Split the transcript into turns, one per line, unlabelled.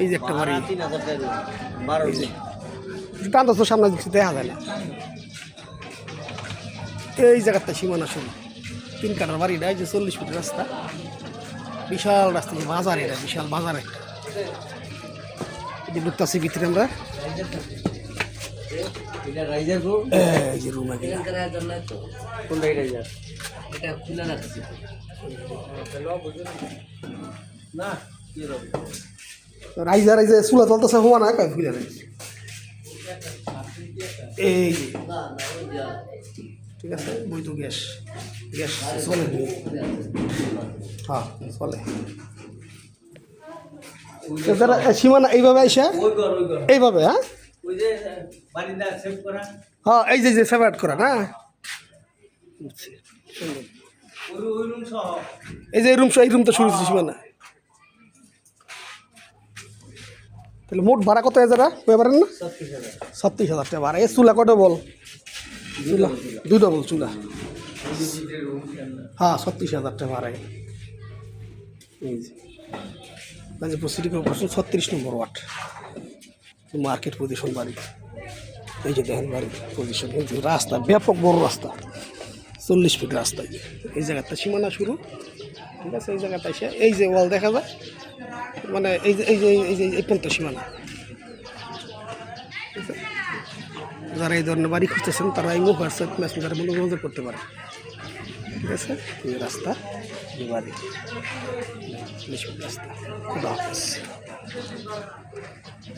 এই যে একটা বাড়ি প্রান্ত তো সামনে দেখা যায় না। এই জায়গাটা সীমানা শুরু 3 কাঠার বাড়িটা, এই যে 40 ফুটের রাস্তা, বিশাল রাস্তা, যে বাজার, এটা বিশাল বাজার একটা। এই যে ঢুকতেছি ভিতরে আমরা, এই যে রুম রাইজা রাইজা চুলা চলতেছে হওয়া না কয় ফুলে রাখছি। এই ঠিক আছে, বৈধ গ্যাস, গ্যাস চলে, হ্যাঁ চলে। যারা সীমানা এইভাবে আইসা এইভাবে, হ্যাঁ হ্যাঁ, এই যে সেপারেট করা না, এই যে এই রুমটা শুরু হচ্ছে সীমানা। তাহলে মোট ভাড়া কত হাজার হয়ে পারেন না? 36,000 টাকা ভাড়া। এই চুলা কটা বল? চুলা 2 ডবল চুলা, হ্যাঁ 36,000 টাকা ভাড়া। এই যে সিটি কর্পোরেশন 36 নম্বর ওয়ার্ড, মার্কেট পজিশন বাড়ি। এই যে দেখেন বাড়ির পজিশন, এই যে রাস্তা, ব্যাপক বড় রাস্তা, 40 ফিট রাস্তা। এই জায়গাটা সীমানা শুরু, ঠিক আছে। এই জায়গাটা এসে এই যে ওয়াল দেখা যায়, মানে এই যে এই যে এই যে এই পর্যন্ত সীমানা। যারা এই ধরনের বাড়ি খুঁজতেছেন তারা এই হোয়াটসঅ্যাপ মেসেঞ্জারে যোগাযোগ করতে পারে, ঠিক আছে। এই রাস্তা, এই বাড়ি, 40 ফিট রাস্তা। খুব হাফেজ।